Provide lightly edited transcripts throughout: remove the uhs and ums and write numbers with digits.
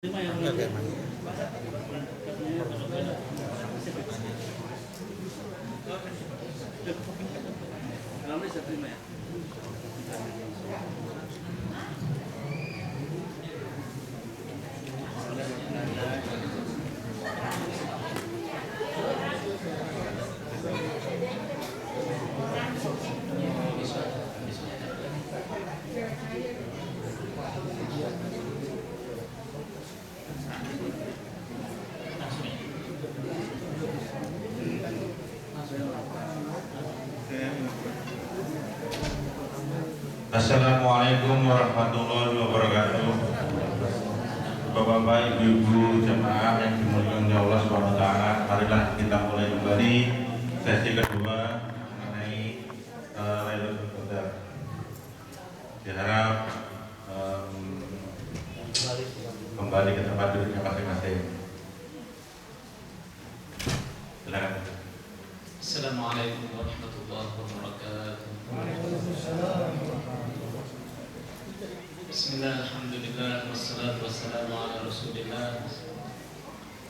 Enggak kayak mana? Assalamualaikum warahmatullahi wabarakatuh. Bapak-bapak, ibu-ibu jemaah yang dimuliakan Allah Subhanahu wa taala, marilah kita mulai kembali sesi kedua mengenai Lailatul Qadar. Diharap kembali ke tempat duduknya masing-masing. Silakan. Assalamualaikum warahmatullahi wabarakatuh. Bismillah, alhamdulillah, wassalatu wassalamu ala rasulillah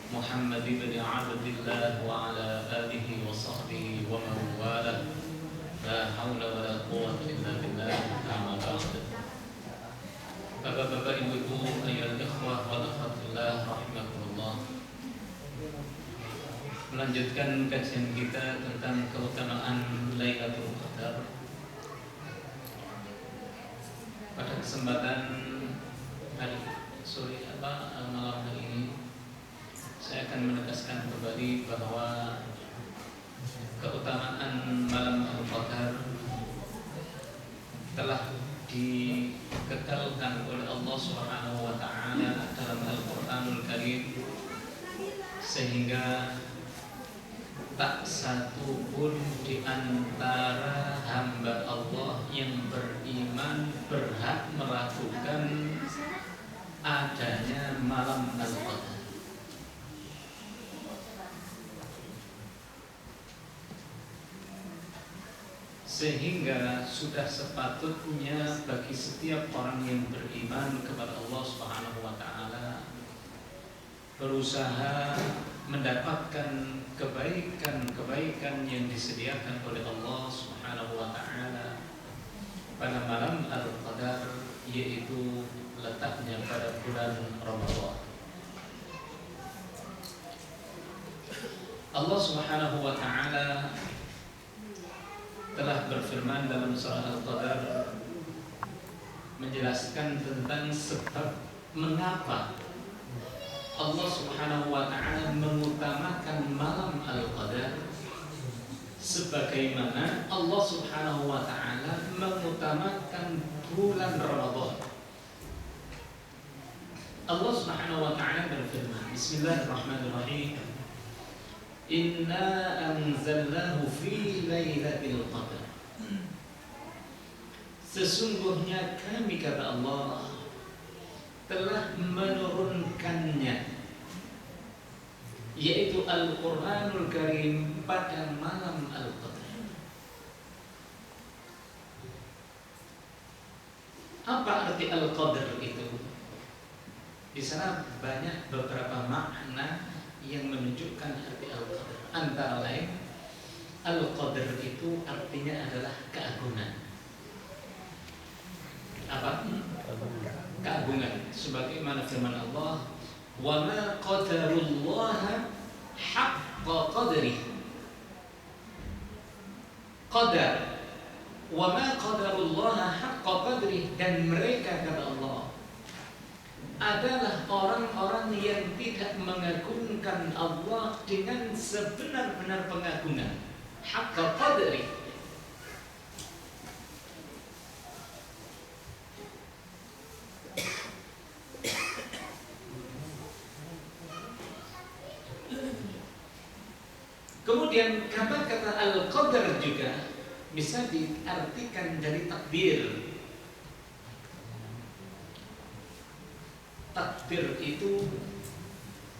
Muhammad ibn Abdillah wa ala alihi wa sahbihi wa man wala. La hawla wa la quwwata illa billah, amma ba'd. Bapak-bapak, ibu-ibu, ayyuhal ikhwah wal akhwat fillah rahimakumullah. Melanjutkan kajian kita tentang keutamaan Lailatul Qadar. Pada kesempatan malam hari ini, saya akan menegaskan kembali bahwa keutamaan malam Al-Qadar telah dikekalkan oleh Allah Subhanahu wa taala dalam Al-Qur'anul Karim, sehingga tak satu pun di antara hamba Allah yang beriman berhak meragukan adanya malam Al-Qadar. Sehingga sudah sepatutnya bagi setiap orang yang beriman kepada Allah Subhanahu wa taala berusaha mendapatkan kebaikan-kebaikan yang disediakan oleh Allah Subhanahu wa taala pada malam Al-Qadar, yaitu letaknya pada bulan Ramadan. Allah Subhanahu wa taala telah berfirman dalam surah Al-Qadar menjelaskan tentang sebab mengapa Allah Subhanahu wa taala mengutamakan malam Al-Qadar, sebagaimana Allah Subhanahu wa taala mengutamakan bulan Ramadan. Allah Subhanahu wa taala berfirman, Bismillahirrahmanirrahim, Inna anzalnahu fi lailatul qadar. Sesungguhnya kami, kata Allah, telah menurunkannya, yaitu Al-Quranul Karim, pada malam Al-Qadar. Apa arti Al-Qadar itu? Di sana banyak beberapa makna yang menunjukkan arti Al-Qadar. Antara lain, Al-Qadar itu artinya adalah keagungan. Apa? Keagungan. Sebagaimana firman Allah, wa ma qadarullaha haqqa qadrih. Qadar, wa ma qadarullaha haqqa qadrih, dan mereka, kata Allah, adalah orang-orang yang tidak mengagungkan Allah dengan sebenar-benar pengagungan. Haqqa qadrih. Kemudian kata-kata Al-Qadar juga bisa diartikan dari takdir. Takdir itu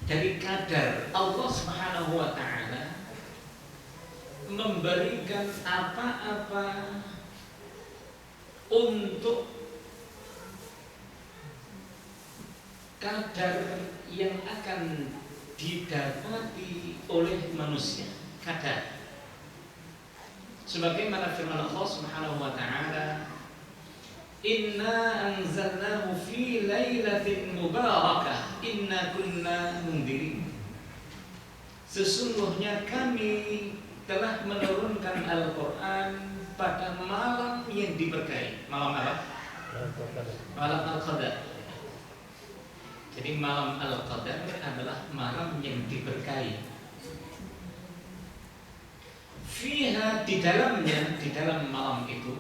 dari kadar. Allah Subhanahu wa taala memberikan apa-apa untuk kadar yang akan didapati oleh manusia. Kadar sebagaimana firman Allah Subhanahu wa taala, "Inna anzalnahu fi lailatin mubarakah, inna kunna mundirin." Sesungguhnya kami telah menurunkan Al-Qur'an pada malam yang diberkahi. Malam apa? Malam Al-Qadar. Jadi malam Al-Qadar adalah malam yang diberkahi. Fiha, di dalamnya, di dalam malam itu,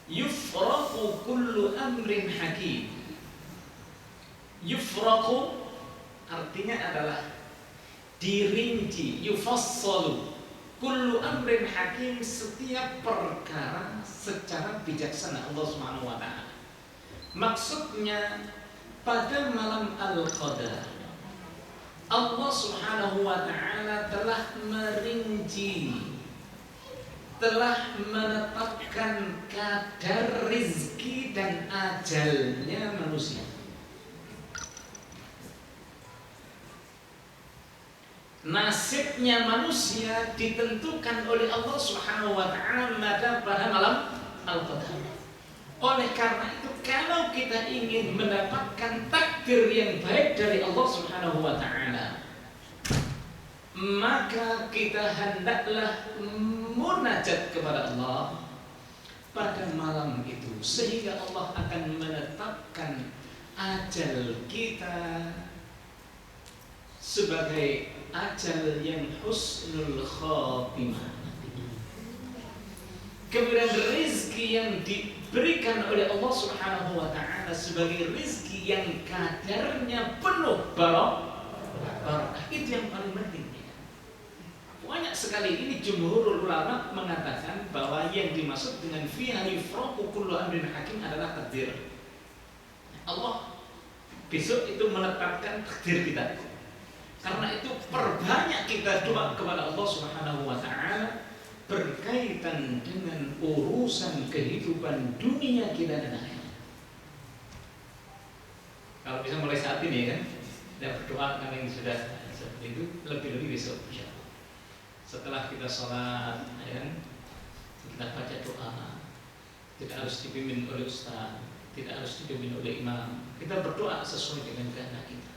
yufraqu kullu amrin hakim. Yufraqu artinya adalah dirinci, yufassalu kullu amrin hakim, setiap perkara secara bijaksana Allah Subhanahu wa taala. Maksudnya pada malam Al-Qadar Allah Subhanahu wa taala telah merinci, telah menetapkan kadar rizki dan ajalnya manusia. Nasibnya manusia ditentukan oleh Allah Subhanahu wa taala pada malam Al-Qadar. Oleh karena itu, kalau kita ingin mendapatkan takdir yang baik dari Allah Subhanahu wa taala, maka kita hendaklah munajat kepada Allah pada malam itu, sehingga Allah akan menetapkan ajal kita sebagai ajal yang husnul khatimah. Kemudian rezeki yang diberikan oleh Allah Subhanahu wa taala sebagai rezeki yang kadarnya penuh barakah. Itu yang paling penting. Banyak sekali ini jumhurul ulama mengatakan bahwa yang dimaksud dengan fiha yufraqu kullu amrin hakim adalah takdir. Allah besok itu menetapkan takdir kita. Karena itu perbanyak kita doa kepada Allah Subhanahu wa taala berkaitan dengan urusan kehidupan dunia kita dan akhirat. Kalau bisa mulai saat ini kan, kita berdoa karena yang sudah seperti itu, lebih-lebih besok insyaallah. Setelah kita sholat, ya, kita baca doa, tidak harus dipimpin oleh ustaz, tidak harus dipimpin oleh imam. Kita berdoa sesuai dengan kehendak kita.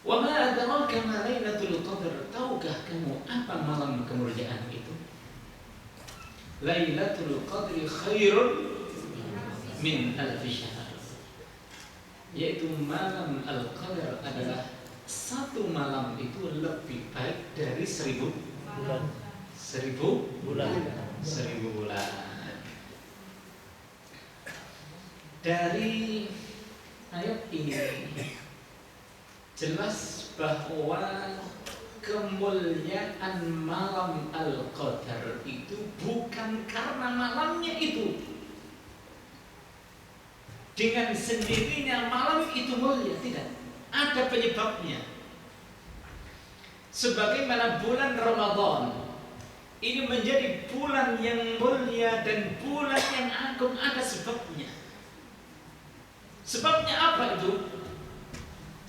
Wa ma adraka ma lailatul qadar, tahukah kamu apa malam kemuliaan itu? Lailatul qadri khairun min alfi syahr. Yaitu malam al-qadar adalah satu malam itu lebih baik dari 1000 bulan. 1000 bulan. 1000 bulan. Dari ayat ini jelas bahwa kemuliaan malam Al-Qadar itu bukan karena malamnya itu. Dengan sendirinya malam itu mulia, tidak. Ada penyebabnya. Sebagaimana bulan Ramadan ini menjadi bulan yang mulia dan bulan yang agung, ada sebabnya. Sebabnya apa itu?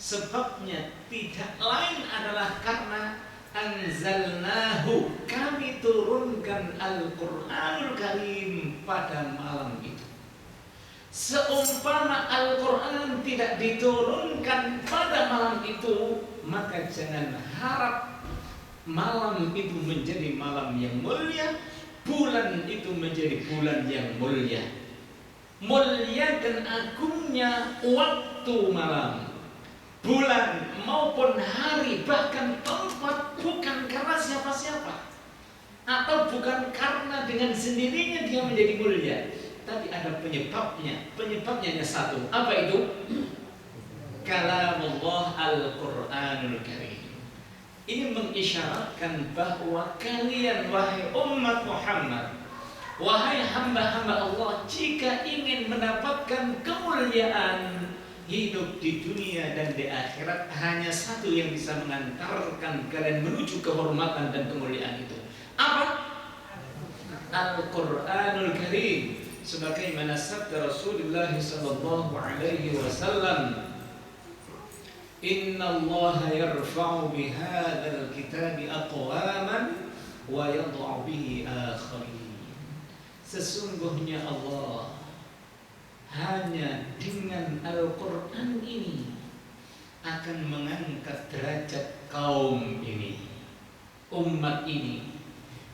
Sebabnya tidak lain adalah karena anzalnahu, kami turunkan Al-Qur'anul Karim pada malam itu. Seumpama Al-Quran tidak diturunkan pada malam itu, maka jangan harap malam itu menjadi malam yang mulia, bulan itu menjadi bulan yang mulia. Mulia dan agungnya waktu malam, bulan maupun hari, bahkan tempat, bukan karena siapa-siapa, atau bukan karena dengan sendirinya dia menjadi mulia, tapi ada penyebabnya. Penyebabnya hanya satu. Apa itu? Kalamullah Al-Quranul Karim. Ini mengisyaratkan bahwa kalian, wahai umat Muhammad, wahai hamba-hamba Allah, jika ingin mendapatkan kemuliaan hidup di dunia dan di akhirat, hanya satu yang bisa mengantarkan kalian menuju kehormatan dan kemuliaan itu. Apa? Al-Quranul Karim. sebagaimana sabda Rasulullah sallallahu alaihi wasallam, "Inna Allah yarfa'u bihadzal kitabi aqwaman wa yad'u bihi akharin." Sesungguhnya Allah hanya dengan Al-Qur'an ini akan mengangkat derajat kaum ini, umat ini,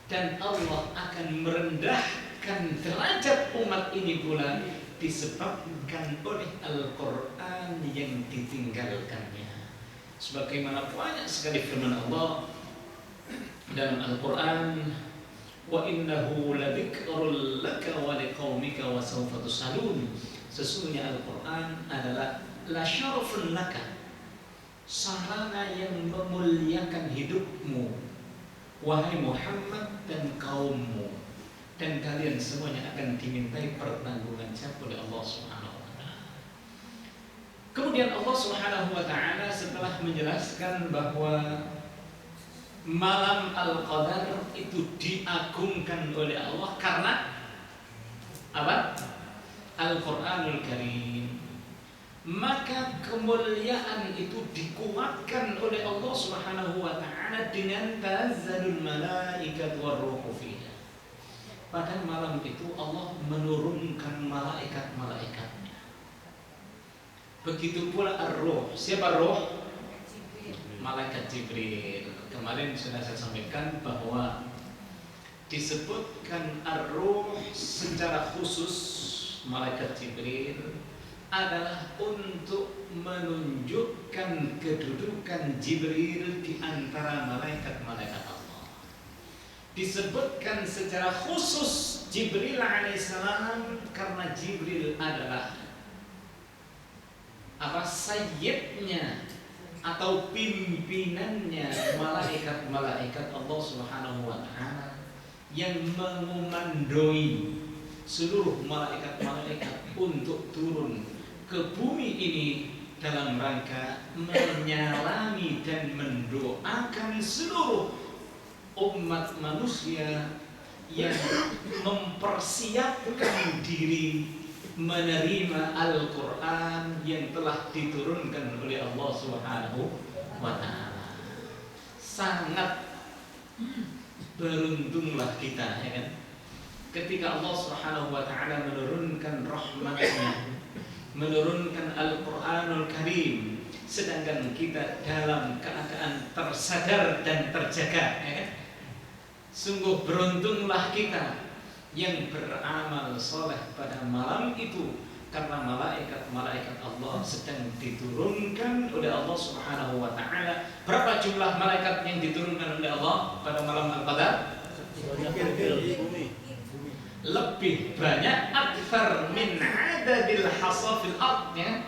dan Allah akan merendahkan derajat umat ini pula disebabkan oleh Al-Quran yang ditinggalkannya. Sebagaimana banyak sekali firman Allah dalam Al-Quran, "Wa innahu ladzikrul laka wa liqaumika wa sawfa tusalun." Sesungguhnya Al-Quran adalah la syarafun laka, sarana yang memuliakan hidupmu wahai Muhammad dan kaummu, dan kalian semuanya akan dimintai pertanggungan jawab oleh Allah Subhanahu wa taala. Kemudian Allah Subhanahu wa taala setelah menjelaskan bahwa malam Al-Qadar itu diagungkan oleh Allah karena apa? Al-Qur'anul Karim. Maka kemuliaan itu dikuatkan oleh Allah Subhanahu wa taala dengan tanazzalul malaikatu warruhu fiha. Pada malam itu Allah menurunkan malaikat-malaikatnya. Begitu pula ar-ruh. Siapa ruh? Malaikat Jibril. Kemarin sudah saya sampaikan bahwa disebutkan ar-ruh secara khusus malaikat Jibril adalah untuk menunjukkan kedudukan Jibril di antara malaikat-malaikat Allah. Disebutkan secara khusus Jibril alaihissalam karena Jibril adalah sayyidnya atau pimpinannya malaikat-malaikat Allah Subhanahu wa taala yang mengomandoi seluruh malaikat-malaikat untuk turun ke bumi ini dalam rangka menyalami dan mendoakan seluruh umat manusia yang mempersiapkan diri menerima Al-Quran yang telah diturunkan oleh Allah Subhanahu wa ta'ala. Sangat beruntunglah kita, ya kan? Ketika Allah Subhanahu wa ta'ala menurunkan rahmatnya, menurunkan Al-Quranul Karim, sedangkan kita dalam keadaan tersadar dan terjaga, ya kan? Sungguh beruntunglah kita yang beramal soleh pada malam itu, karena malaikat-malaikat Allah sedang diturunkan oleh Allah Subhanahu wa ta'ala. Berapa jumlah malaikat yang diturunkan oleh Allah pada malam Al-Qadar? Lebih banyak, akthar min adadil hasafil ard, ya.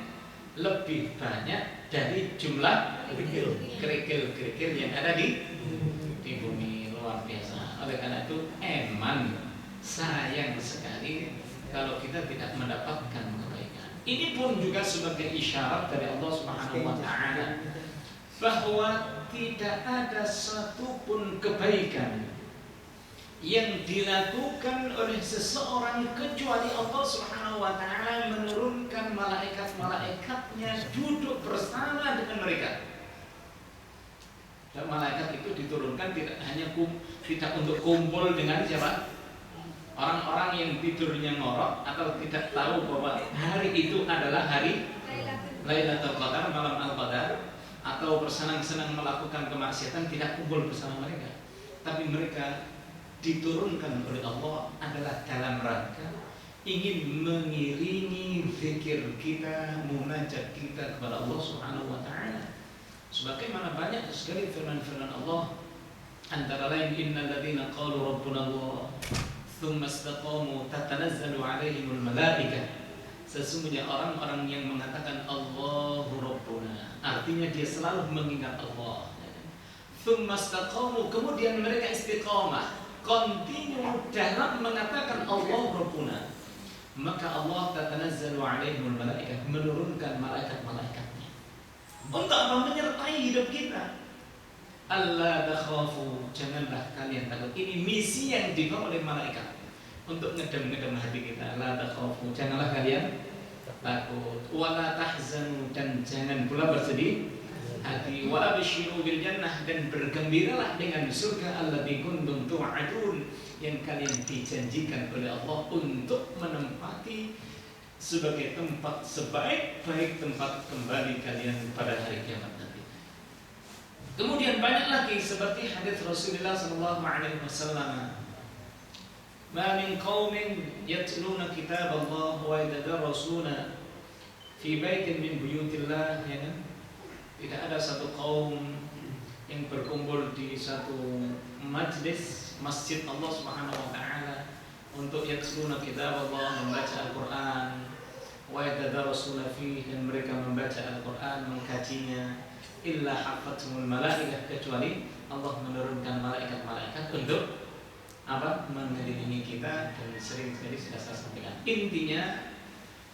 Lebih banyak dari jumlah kerikil-kerikil yang ada di bumi. Luar biasa. Oleh karena itu sayang sekali kalau kita tidak mendapatkan kebaikan. Ini pun juga sebagai isyarat dari Allah Subhanahu wa ta'ala bahwa tidak ada satupun kebaikan yang dilakukan oleh seseorang kecuali Allah Subhanahu wa ta'ala menurunkan malaikat-malaikatnya duduk bersama dengan mereka. Dan malaikat itu diturunkan tidak hanya tidak untuk kumpul dengan siapa? Orang-orang yang tidurnya ngorok atau tidak tahu bahwa hari itu adalah hari Lailatul Qadar, malam Al-Qadar, atau bersenang-senang melakukan kemaksiatan, tidak kumpul bersama mereka. Tapi mereka diturunkan oleh Allah adalah dalam rangka ingin mengiringi zikir kita, munajat kita kepada Allah Subhanahu wa ta'ala. Sebagaimana banyak sekali firman-firman Allah, antara lain innal ladzina qalu rabbuna Allah tsumma istaqamu tatanazzalu 'alaihimul malaikah. Sesungguhnya orang-orang yang mengatakan Allahu Rabbuna, artinya dia selalu mengingat Allah. Tsumma istaqamu, kemudian mereka istiqamah, continue dalam mengatakan Allah Rabbuna, maka Allah tatanazzalu 'alaihimul malaikah, menurunkan malaikat-malaikatnya untuk menyertai hidup kita. Allah takhafu, janganlah kalian takut. Ini misi yang dibawa oleh malaikat untuk ngedem-ngedem hati kita. La takhafu, janganlah kalian takut, wala tahzanu, dan jangan pula bersedih hati, wa absyiru bil jannah, dan bergembiralah dengan surga allati kuntum tu'adun, yang kalian dijanjikan oleh Allah untuk menempati sebagai tempat sebaik-baik tempat kembali kalian pada hari kiamat nanti. Kemudian banyak lagi seperti hadis Rasulullah sallallahu alaihi wasallam, "Ma min qaumin yatluna kitab Allah wa yatadarrasuna fi baitin min buyutillah," ya kan? Tidak ada satu kaum yang berkumpul di satu majlis masjid Allah Subhanahu wa taala untuk yatluna kitab Allah, membaca Al-Qur'an, wa yatadarrasuna fihi, dan mereka membaca Al-Qur'an, mengkajinya, illa hafathumul malaikah, kecuali Allah menurunkan malaikat-malaikat untuk apa? Mengelilingi kita. Dan sering sekali sudah saya sampaikan, intinya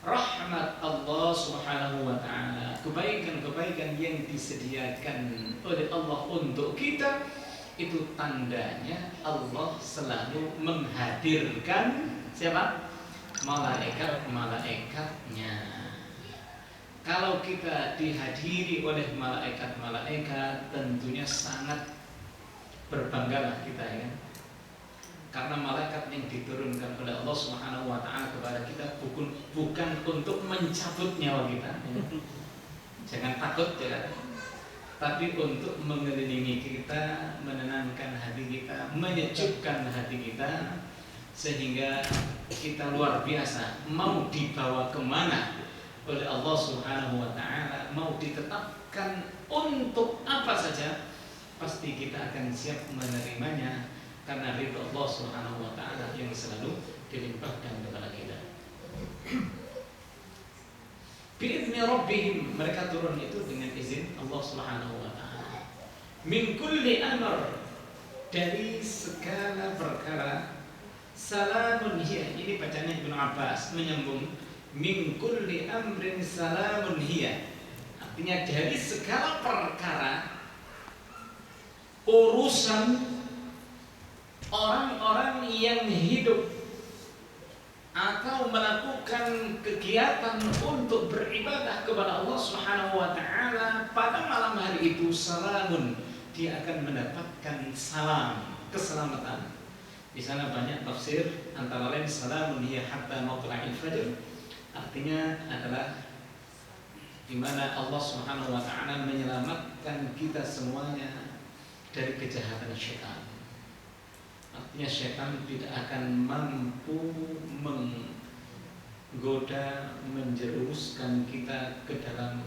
rahmat Allah Subhanahu wa taala, kebaikan-kebaikan yang disediakan oleh Allah untuk kita, itu tandanya Allah selalu menghadirkan siapa? Malaikat-malaikatnya. Kalau kita dihadiri oleh malaikat-malaikat, tentunya sangat berbanggalah kita, ya. Karena malaikat yang diturunkan oleh Allah Subhanahu wa taala kepada kita bukan untuk mencabut nyawa kita. Jangan takut, ya. Tapi untuk mengelilingi kita, menenangkan hati kita, menyejukkan hati kita, sehingga kita luar biasa mau dibawa kemana oleh Allah Subhanahu wa taala, mau ditetapkan untuk apa saja, pasti kita akan siap menerimanya, karena ridha Allah Subhanahu wa taala yang selalu dilimpahkan kepada kita. Bi'izni rabbihim, mereka turun itu dengan izin Allah Subhanahu wa taala. Min kulli amr, dari segala perkara. Salamun hiya, ini bacanya Ibnu Abbas menyambung, min kulli amrin salamun hiya, artinya dari segala perkara urusan orang-orang yang hidup atau melakukan kegiatan untuk beribadah kepada Allah Subhanahu wa taala pada malam hari itu, salamun, dia akan mendapatkan salam, keselamatan. Di sana banyak tafsir, antara lain salamun hiya hatta matla'il fajr, artinya adalah di mana Allah Subhanahu wa taala menyelamatkan kita semuanya dari kejahatan syaitan. Artinya syaitan tidak akan mampu menggoda, menjerumuskan kita ke dalam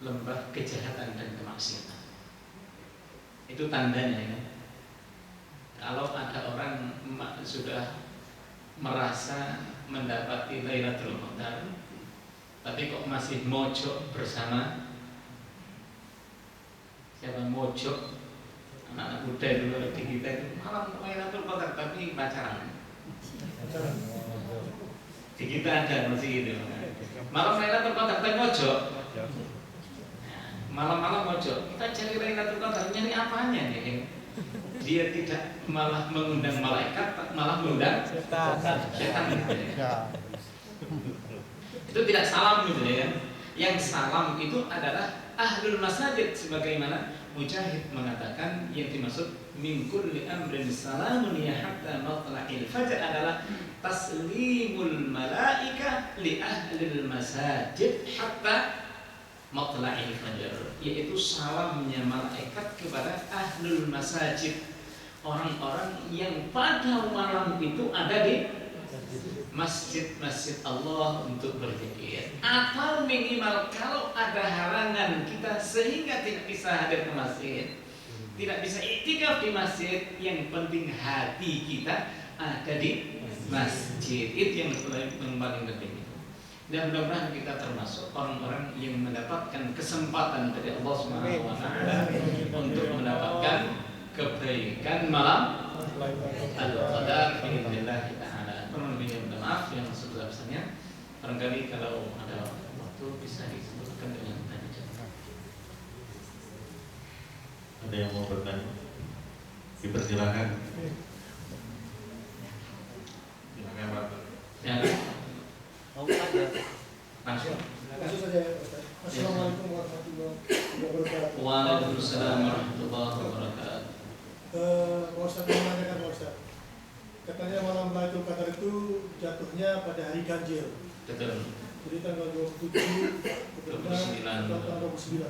lembah kejahatan dan kemaksiatan. Itu tandanya, ya. Kalau ada orang sudah merasa mendapati Lailatul Qadar, tapi kok masih mojok bersama siapa? Mojok anak muda dulu di kita itu malam Lailatul Qadar tapi pacaran. Di kita ada masih gitu. Malam Lailatul Qadar tapi mojok. Malam-malam mojok. Kita cari Lailatul Qadar, nyari apanya nih? Dia tidak malah mengundang malaikat, malah mengundang setan. Itu tidak salam gitu, ya. Yang salam itu adalah ahlul masajid, sebagaimana Mujahid mengatakan yang dimaksud min kulli amrin salamun ya hatta matla'il fajr adalah taslimul malaika li ahlil masajid hatta matla'il fajr, yaitu salamnya malaikat kepada ahlul masajid, orang-orang yang pada malam itu ada di masjid-masjid Allah untuk berzikir, atau minimal kalau ada halangan kita sehingga tidak bisa hadir ke masjid, tidak bisa iktikaf di masjid, yang penting hati kita ada di masjid. Itu yang paling penting. Dan mudah-mudahan kita termasuk orang-orang yang mendapatkan kesempatan dari Allah Subhanahu wa taala untuk mendapatkan kebaikan malam Al-Qadar biidznillah taala. Mohon maaf yang sebesar-besarnya. Barangkali kalau ada waktu bisa disebutkan dengan tanya jawab. Ada yang mau bertanya? Dipersilakan. Langsung saja ya Ustaz. Assalamualaikum warahmatullahi wabarakatuh. Waalaikumsalam warahmatullahi wabarakatuh. Pak Ustaz mau menanyakan Pak Ustaz. Katanya malam Lailatul Qadar itu jatuhnya pada hari ganjil. Betul. Jadi tanggal 27, 29. atau tanggal 29.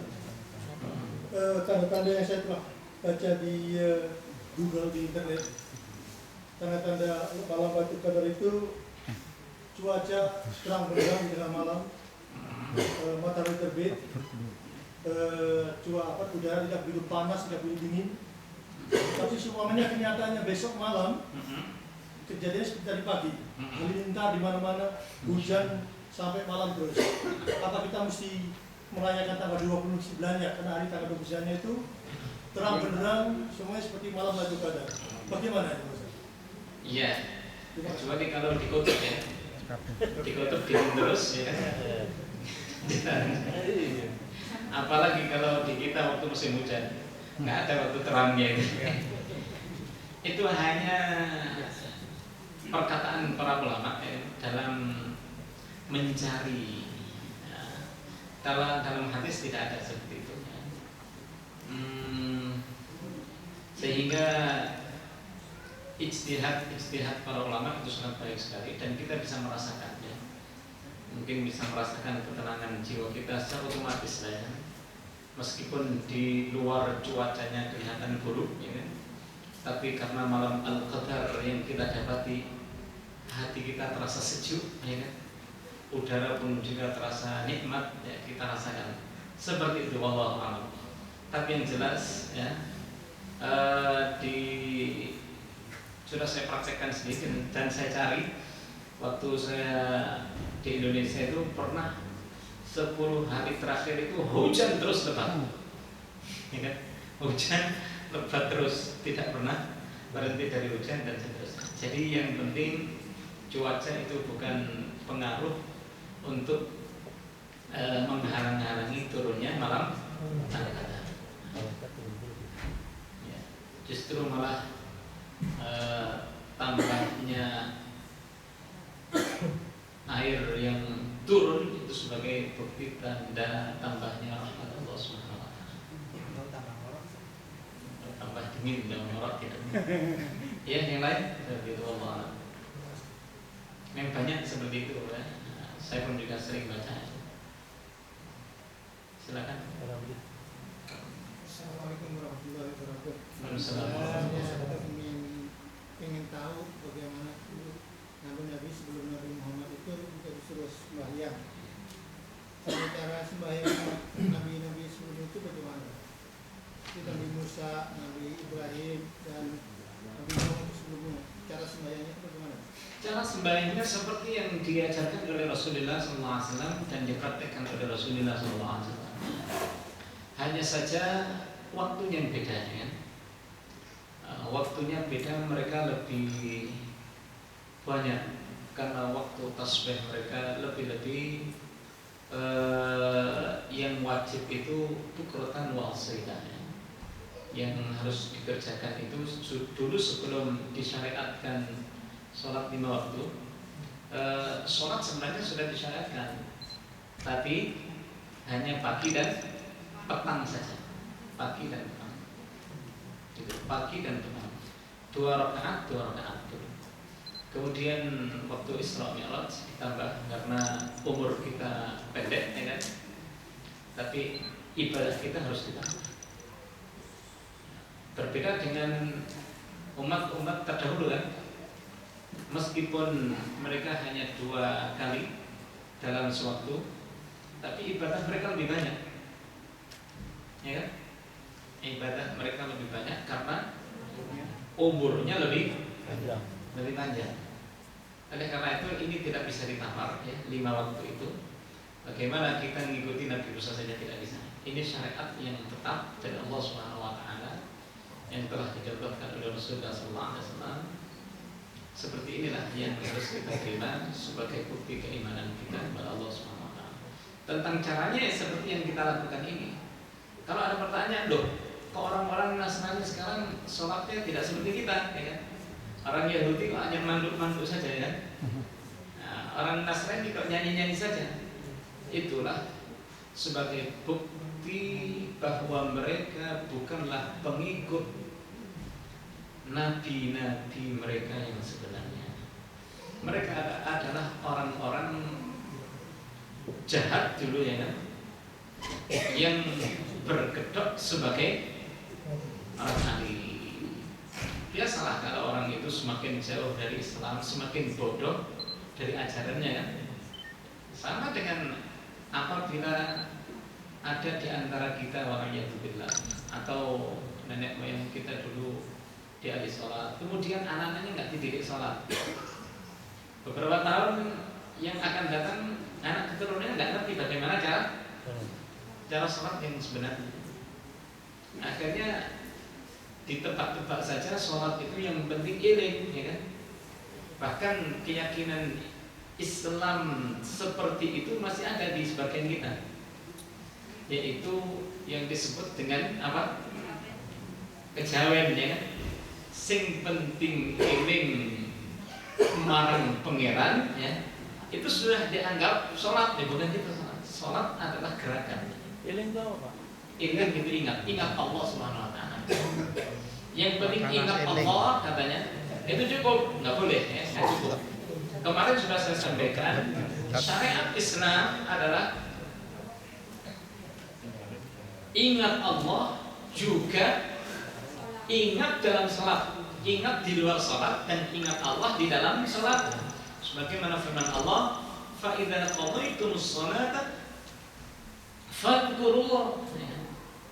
Tanda-tanda yang saya telah baca di Google di internet, tanda-tanda malam Lailatul Qadar itu cuaca terang benderang di tengah malam, matahari terbit, udara tidak begitu panas, tidak begitu dingin. Tapi semuanya kenyataannya besok malam kejadiannya seperti tadi pagi, halilintar di mana-mana, hujan sampai malam terus. Apa kita mesti merayakan tanggal 29-nya karena hari tanggal 29-nya itu terang benderang, semuanya seperti malam Lailatul Qadar. Bagaimana itu Mas? Iya. Kecuali kalau dikutuk ya. Dikutuk dingin terus ya. Apalagi kalau di kita waktu musim hujan, nggak ada waktu terangnya itu. Itu hanya perkataan para ulama ya, dalam mencari ya, dalam hadis tidak ada seperti itu ya. Sehingga ijtihad para ulama itu sangat baik sekali dan kita bisa merasakannya. Mungkin bisa merasakan ketenangan jiwa kita secara otomatis lah ya. Meskipun di luar cuacanya kelihatan buruk ya kan? Tapi karena malam Al-Qadar yang kita dapati, hati kita terasa sejuk ya kan? Udara pun juga terasa nikmat ya, kita rasakan seperti itu, wallahu a'lam. Tapi yang jelas ya, sudah saya praktekkan sedikit dan saya cari waktu saya di Indonesia itu pernah 10 hari terakhir itu hujan terus lebat, ya kan? Hujan lebat terus, tidak pernah berhenti dari hujan dan seterusnya. Jadi yang penting cuaca itu bukan pengaruh untuk menghalang-halangi turunnya malam Al-Qadar. Ya, justru malah tambahnya air yang turun itu sebagai bukti tanda tambahnya rahmat Allah Subhanahu wa taala. Tambah dingin dan ngorok tidak. Ya, yang lain begitu Allah. Yang banyak seperti itu ya. Saya pun juga sering baca. Silakan. Assalamualaikum warahmatullahi wabarakatuh. Waalaikumsalam. Saya ingin tahu bagaimana Nabi sebelum Nabi Muhammad itu disuruh sembahyang. Cara sembahyang Nabi sebelum itu bagaimana? Nabi Musa, Nabi Ibrahim, dan Nabi Muhammad sebelumnya. Cara sembahyangnya itu bagaimana? Cara sembahyangnya seperti yang diajarkan oleh Rasulullah SAW dan dipraktekkan oleh Rasulullah SAW. Hanya saja waktunya yang beda ya. Waktunya beda, mereka lebih banyak karena waktu tasbih mereka lebih yang wajib itu bukratan wa asila ya. Yang harus dikerjakan itu dulu sebelum disyariatkan sholat 5 waktu. Sholat sebenarnya sudah disyariatkan, tapi hanya pagi dan petang saja. Pagi dan petang. Gitu, pagi dan petang. 2 rakaat dulu. Kemudian waktu Isra Mi'raj ditambah karena umur kita pendek ya kan. Tapi ibadah kita harus ditambah. Berbeda dengan umat-umat terdahulu kan. Meskipun mereka hanya 2 kali dalam sewaktu, tapi ibadah mereka lebih banyak. Ya kan? Ibadah mereka lebih banyak karena umurnya lebih panjang. Oleh karena itu ini tidak bisa ditawar ya, 5 waktu itu. Bagaimana kita mengikuti Nabi Musa saja tidak bisa. Ini syariat yang tetap dari Allah Subhanahu wa taala yang telah dicontohkan oleh Rasulullah SAW. Seperti inilah yang harus kita terima sebagai bukti keimanan kita kepada Allah Subhanahu wa taala. Tentang caranya seperti yang kita lakukan ini. Kalau ada pertanyaan, loh, kok orang-orang Nasrani sekarang sholatnya tidak seperti kita, ya kan? Orang Yahudi kok hanya manduk-manduk saja ya. Nah, orang Nasrani kok nyanyi-nyanyi saja. itulah sebagai bukti bahwa mereka bukanlah pengikut nabi-nabi mereka yang sebenarnya. Mereka adalah orang-orang jahat dulu ya kan, yang berkedok sebagai orang ahli. Biasalah kalau orang itu semakin jauh dari Islam, semakin bodoh dari ajarannya kan. Sama dengan apabila ada di antara kita orang Yahubillah atau nenek moyang kita dulu di ahli sholat, kemudian anak-anaknya nggak dididik sholat. Beberapa tahun yang akan datang anak keturunannya nggak ngerti bagaimana cara sholat yang sebenarnya. Akhirnya ditebak-tebak saja sholat itu yang penting iling, ya kan? Bahkan keyakinan Islam seperti itu masih ada di sebagian kita, yaitu yang disebut dengan apa? Kejawen, ya kan? Sing penting iling marang pangeran, ya. Itu sudah dianggap sholat, ya bukan itu sholat. Sholat adalah gerakan. Iling itu apa? Ingat gitu, ingat Allah Subhanahu Wa Taala. Yang penting ingat Allah katanya, itu cukup, nggak boleh ya, nggak cukup. Kemarin sudah saya sampaikan, syariat Islam adalah ingat Allah juga ingat dalam salat, ingat di luar salat dan ingat Allah di dalam salat. Sebagaimana firman Allah, fa idza qadaytumus salata fadhkurullah.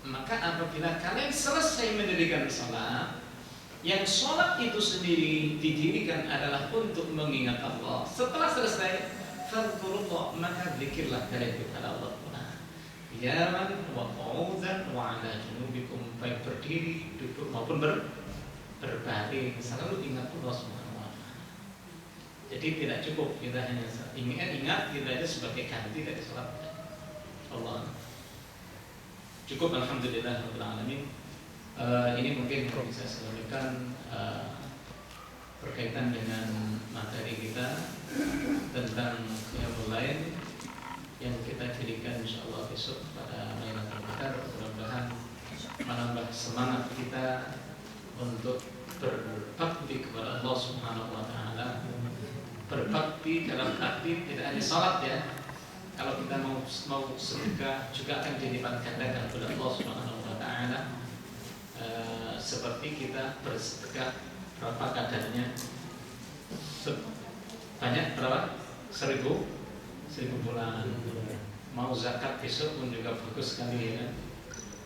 Maka apabila kalian selesai mendirikan salat, yang salat itu sendiri didirikan adalah untuk mengingat Allah. Setelah selesai fadhkurullah, maka zikirlah kalian kepada Allah. Qiyaman wa qu'udan wa 'ala junubikum, baik berdiri, duduk maupun berbaring, selalu ingat Allah Subhanahu wa taala. Jadi tidak cukup kita hanya ingat kita itu sebagai ganti dari salat Allah. Cukup, alhamdulillah rabbil alamin. Ini mungkin bisa saya sampaikan berkaitan dengan materi kita tentang qiyamul lail yang kita jadikan insyaallah besok pada Lailatul Qadar. Mudah-mudahan menambah semangat kita untuk berbakti kepada Allah Subhanahu wa taala. Berbakti dalam arti tidak hanya salat ya. Kalau kita mau sedekah juga akan dilipat gandakan oleh Allah Subhanahu wa taala. Seperti kita bersedekah berapa kadarnya? Banyak berapa? 1000 bulan. Mau zakat besok pun juga bagus sekali ya.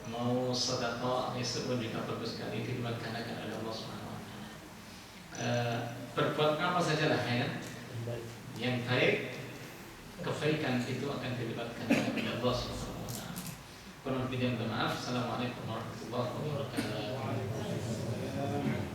Mau sedekah besok pun juga bagus sekali, dilipat gandakan oleh Allah Subhanahu wa taala. Berbuat apa saja lah ya. Yang baik, kebaikan itu akan dilipat gandakan oleh Allah Subhanahu wa taala. Kurang lebih minta maaf. Assalamualaikum warahmatullahi wabarakatuh.